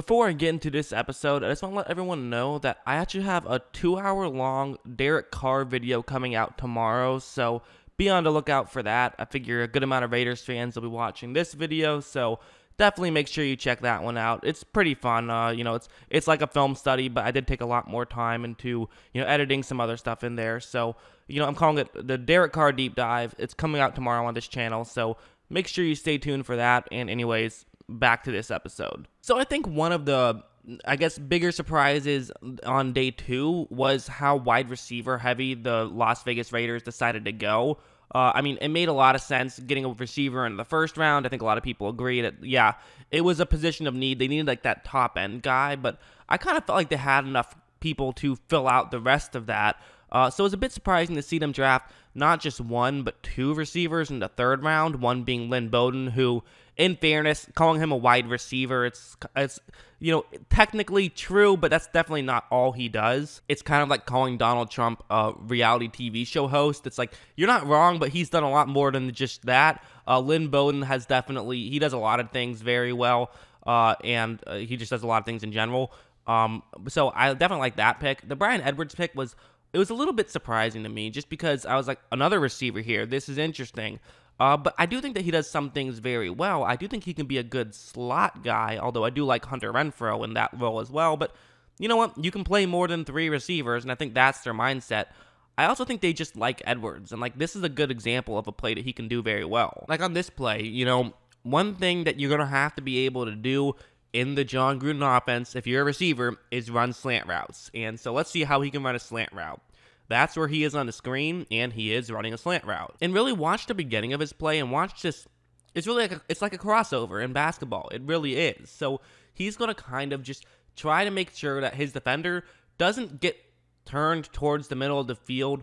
Before I get into this episode, I just want to let everyone know that I actually have a 2-hour long Derek Carr video coming out tomorrow, so be on the lookout for that. I figure a good amount of Raiders fans will be watching this video, so definitely make sure you check that one out. It's pretty fun. It's like a film study, but I did take a lot more time into editing some other stuff in there. So I'm calling it the Derek Carr deep dive. It's coming out tomorrow on this channel, so make sure you stay tuned for that. And anyways, back to this episode. So I think one of the, bigger surprises on day 2 was how wide receiver heavy the Las Vegas Raiders decided to go. It made a lot of sense getting a receiver in the first round. I think a lot of people agree that, yeah, it was a position of need. They needed like that top end guy, but I kind of felt like they had enough people to fill out the rest of that. So it was a bit surprising to see them draft not just one, but 2 receivers in the 3rd round, one being Lynn Bowden, who, in fairness, calling him a wide receiver, it's technically true, but that's definitely not all he does. It's kind of like calling Donald Trump a reality TV show host. It's like, you're not wrong, but he's done a lot more than just that. Lynn Bowden he does a lot of things very well, and he just does a lot of things in general. So I definitely like that pick. The Bryan Edwards pick was a little bit surprising to me, just because I was like, another receiver here. This is interesting. But I do think that he does some things very well. I do think he can be a good slot guy, although I do like Hunter Renfrow in that role as well. But you know what? You can play more than 3 receivers, and I think that's their mindset. I also think they just like Edwards, and this is a good example of a play that he can do very well. Like on this play, one thing that you're going to have to be able to do in the John Gruden offense, if you're a receiver, is run slant routes. And so let's see how he can run a slant route. That's where he is on the screen, and he is running a slant route. And really watch the beginning of his play and watch this. It's really it's like a crossover in basketball. It really is. So he's going to kind of just try to make sure that his defender doesn't get turned towards the middle of the field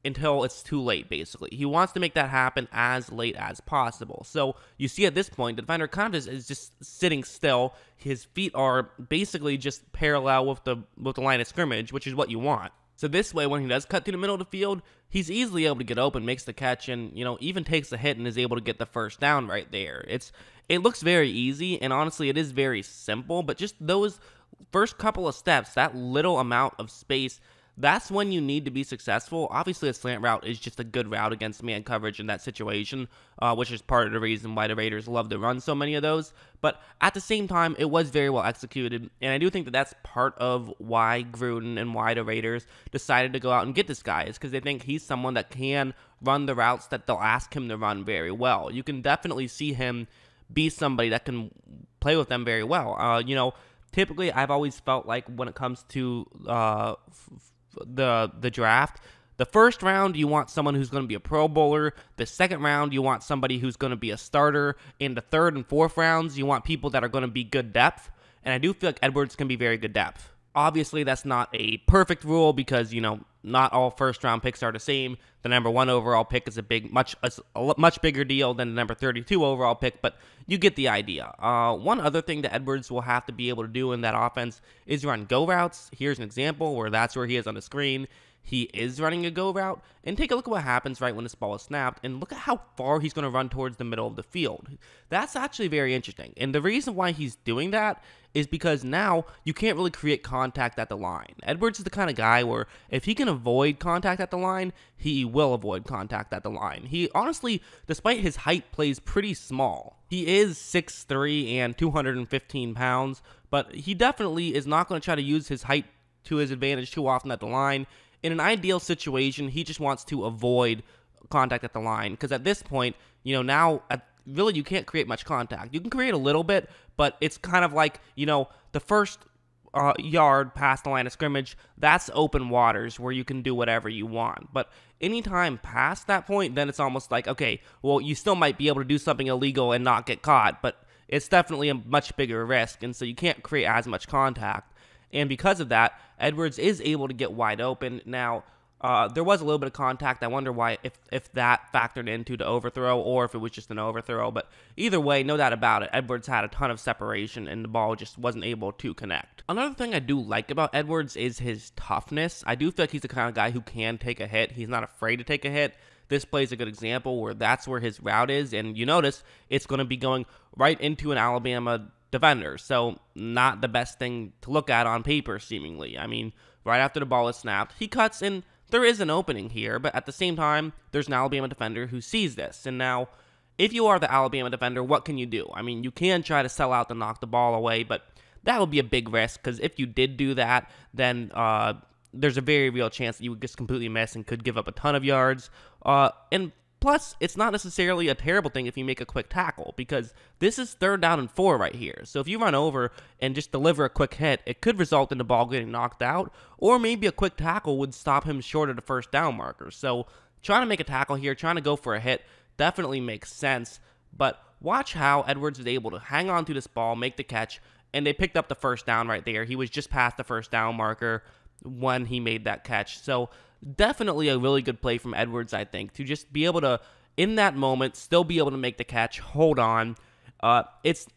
until it's too late, basically. He wants to make that happen as late as possible. So you see at this point, the defender kind of is just sitting still. His feet are basically just parallel with the line of scrimmage, which is what you want. So this way, when he does cut through the middle of the field, he's easily able to get open, makes the catch, and even takes a hit and is able to get the first down right there. It looks very easy, and honestly, it is very simple. But just those first couple of steps, that little amount of space, that's when you need to be successful. Obviously, a slant route is just a good route against man coverage in that situation, which is part of the reason why the Raiders love to run so many of those. But at the same time, it was very well executed, and I do think that that's part of why Gruden and why the Raiders decided to go out and get this guy, is because they think he's someone that can run the routes that they'll ask him to run very well. You can definitely see him be somebody that can play with them very well. Typically, I've always felt like when it comes to the draft, the first round you want someone who's going to be a Pro Bowler. The second round you want somebody who's going to be a starter. In the 3rd and 4th rounds you want people that are going to be good depth, and I do feel like Edwards can be very good depth. Obviously that's not a perfect rule, because not all first round picks are the same. The number 1 overall pick is a much bigger deal than the number 32 overall pick, but you get the idea. One other thing that Edwards will have to be able to do in that offense is run go routes. Here's an example where that's where he is on the screen. He is running a go route, and take a look at what happens right when this ball is snapped, and look at how far he's going to run towards the middle of the field. That's actually very interesting, and the reason why he's doing that is because now you can't really create contact at the line. Edwards is the kind of guy where if he can avoid contact at the line, he will avoid contact at the line. He honestly, despite his height, plays pretty small. He is 6'3" and 215 pounds, but he definitely is not going to try to use his height to his advantage too often at the line. In an ideal situation, he just wants to avoid contact at the line, because at this point, really you can't create much contact. You can create a little bit, but it's kind of like, the first yard past the line of scrimmage, that's open waters where you can do whatever you want. But anytime past that point, then it's almost like, okay, well, you still might be able to do something illegal and not get caught, but it's definitely a much bigger risk, and so you can't create as much contact. And because of that, Edwards is able to get wide open. Now, there was a little bit of contact. I wonder why, if that factored into the overthrow, or if it was just an overthrow. But either way, no doubt about it, Edwards had a ton of separation, and the ball just wasn't able to connect. Another thing I do like about Edwards is his toughness. I do feel like he's the kind of guy who can take a hit. He's not afraid to take a hit. This play is a good example where that's where his route is, and you notice it's going to be going right into an Alabama defender. So not the best thing to look at on paper, seemingly. I mean, right after the ball is snapped, he cuts, and there is an opening here, but at the same time, there's an Alabama defender who sees this. And now, if you are the Alabama defender, what can you do? I mean, you can try to sell out to knock the ball away, but that would be a big risk, because if you did do that, then there's a very real chance that you would just completely miss and could give up a ton of yards. And plus, it's not necessarily a terrible thing if you make a quick tackle, because this is 3rd down and 4 right here. So if you run over and just deliver a quick hit, it could result in the ball getting knocked out, or maybe a quick tackle would stop him short of the 1st down marker. So trying to make a tackle here, trying to go for a hit, definitely makes sense. But watch how Edwards is able to hang on to this ball, make the catch, and they picked up the 1st down right there. He was just past the 1st down marker when he made that catch. So definitely a really good play from Edwards, I think, to just be able to, in that moment, still be able to make the catch, hold on. It's,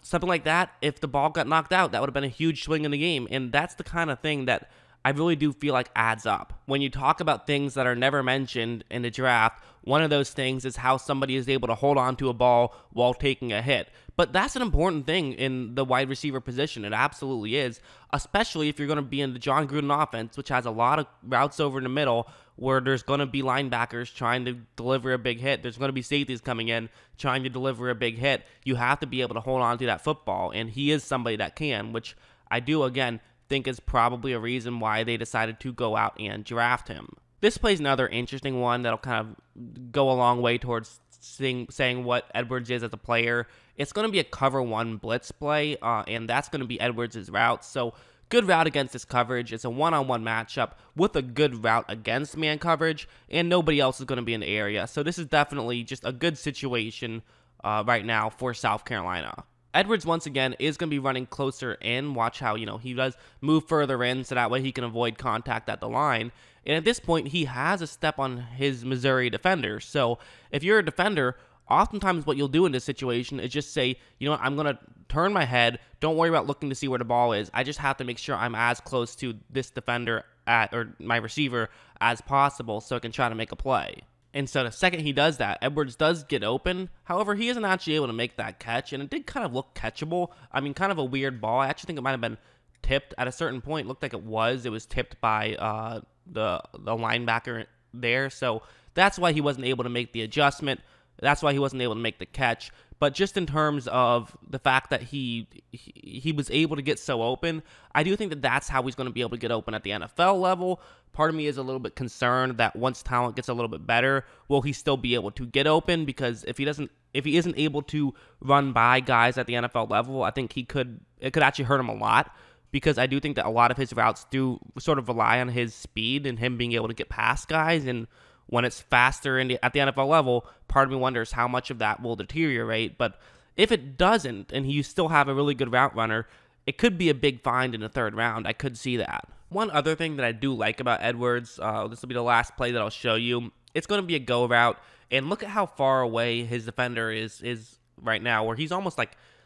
something like that, if the ball got knocked out, that would have been a huge swing in the game. And that's the kind of thing that I really do feel like adds up. When you talk about things that are never mentioned in the draft, one of those things is how somebody is able to hold on to a ball while taking a hit. But that's an important thing in the wide receiver position. It absolutely is, especially if you're going to be in the John Gruden offense, which has a lot of routes over in the middle where there's going to be linebackers trying to deliver a big hit. There's going to be safeties coming in trying to deliver a big hit. You have to be able to hold on to that football, and he is somebody that can, which I do, again, think is probably a reason why they decided to go out and draft him. This plays another interesting one that'll kind of go a long way towards saying what Edwards is as a player. It's going to be a cover 1 blitz play, and that's going to be Edwards' route. So good route against this coverage. It's a one-on-one matchup with a good route against man coverage, and nobody else is going to be in the area. So this is definitely just a good situation right now for South Carolina. Edwards, once again, is going to be running closer in. Watch how, he does move further in, so that way he can avoid contact at the line. And at this point, he has a step on his Missouri defender. So if you're a defender, oftentimes what you'll do in this situation is just say, I'm going to turn my head. Don't worry about looking to see where the ball is. I just have to make sure I'm as close to this defender or my receiver as possible so I can try to make a play. And so the second he does that, Edwards does get open. However, he isn't actually able to make that catch, and it did kind of look catchable. I mean, kind of a weird ball. I actually think it might have been tipped at a certain point. It looked like it was. It was tipped by the linebacker there. So that's why he wasn't able to make the adjustment. That's why he wasn't able to make the catch. But just in terms of the fact that he was able to get so open, I do think that that's how he's going to be able to get open at the NFL level. Part of me is a little bit concerned that once talent gets a little bit better, will he still be able to get open? Because if he isn't able to run by guys at the NFL level, I think it could actually hurt him a lot. Because I do think that a lot of his routes do sort of rely on his speed and him being able to get past guys. And when it's faster at the NFL level, part of me wonders how much of that will deteriorate. But if it doesn't, and you still have a really good route runner, it could be a big find in the 3rd round. I could see that. One other thing that I do like about Edwards, this will be the last play that I'll show you. It's going to be a go route, and look at how far away his defender is right now, where he's almost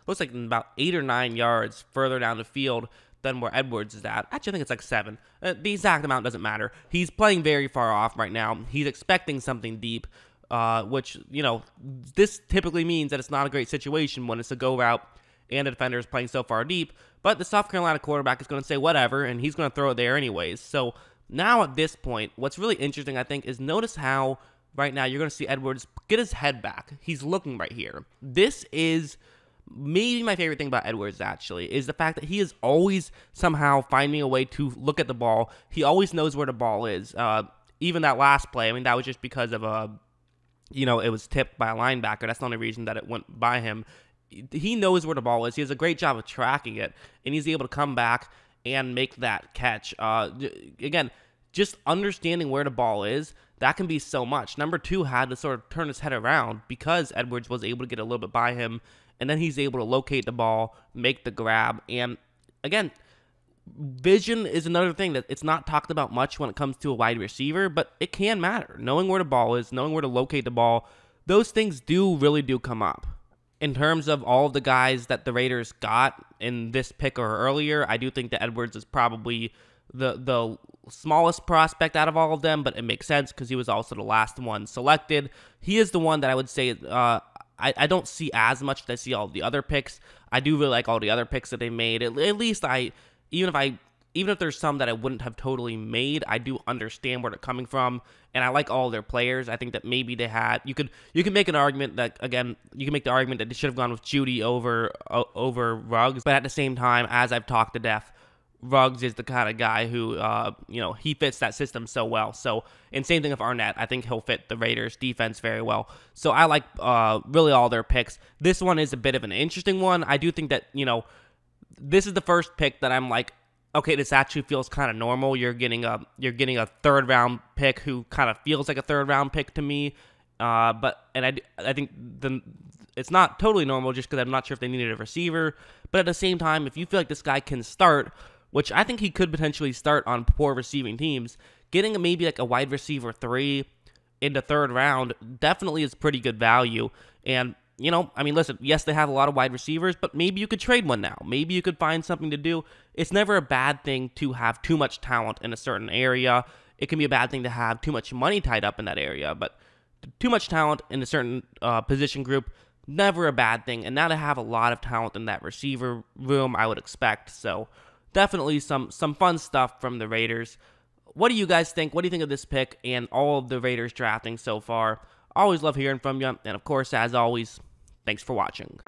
looks like about 8 or 9 yards further down the field than where Edwards is at. Actually, I think it's like 7. The exact amount doesn't matter. He's playing very far off right now. He's expecting something deep, which, this typically means that it's not a great situation when it's a go route and the defender is playing so far deep. But the South Carolina quarterback is going to say whatever, and he's going to throw it there anyways. So now at this point, what's really interesting, I think, is notice how right now you're going to see Edwards get his head back. He's looking right here. This is maybe my favorite thing about Edwards, actually, is the fact that he is always somehow finding a way to look at the ball. He always knows where the ball is. Even that last play, I mean, that was just because of it was tipped by a linebacker. That's the only reason that it went by him. He knows where the ball is. He does a great job of tracking it, and he's able to come back and make that catch. Again, just understanding where the ball is, that can be so much. Number 2 had to sort of turn his head around because Edwards was able to get a little bit by him, and then he's able to locate the ball, make the grab. And again, vision is another thing that it's not talked about much when it comes to a wide receiver, but it can matter. Knowing where the ball is, knowing where to locate the ball, those things really do come up. In terms of all of the guys that the Raiders got in this pick or earlier, I do think that Edwards is probably the smallest prospect out of all of them, but it makes sense because he was also the last one selected. He is the one that I would say I don't see as much as I see all of the other picks. I do really like all the other picks that they made. At least even if there's some that I wouldn't have totally made, I do understand where they're coming from, and I like all their players. I think that maybe they had you can make an argument that, again, you can make the argument that they should have gone with Judy over Ruggs, but at the same time, as I've talked to death, Ruggs is the kind of guy who, he fits that system so well. So, and same thing with Arnett. I think he'll fit the Raiders defense very well. So I like really all their picks. This one is a bit of an interesting one. I do think that, this is the first pick that I'm like, okay, this actually feels kind of normal. You're getting a third round pick who kind of feels like a third round pick to me. I think it's not totally normal just because I'm not sure if they needed a receiver. But at the same time, if you feel like this guy can start, which I think he could potentially start on poor receiving teams, getting maybe like a wide receiver 3 in the third round definitely is pretty good value. And, listen, yes, they have a lot of wide receivers, but maybe you could trade one now. Maybe you could find something to do. It's never a bad thing to have too much talent in a certain area. It can be a bad thing to have too much money tied up in that area, but too much talent in a certain position group, never a bad thing. And now to have a lot of talent in that receiver room, I would expect. So definitely some fun stuff from the Raiders. What do you guys think? What do you think of this pick and all of the Raiders drafting so far? Always love hearing from you. And of course, as always, thanks for watching.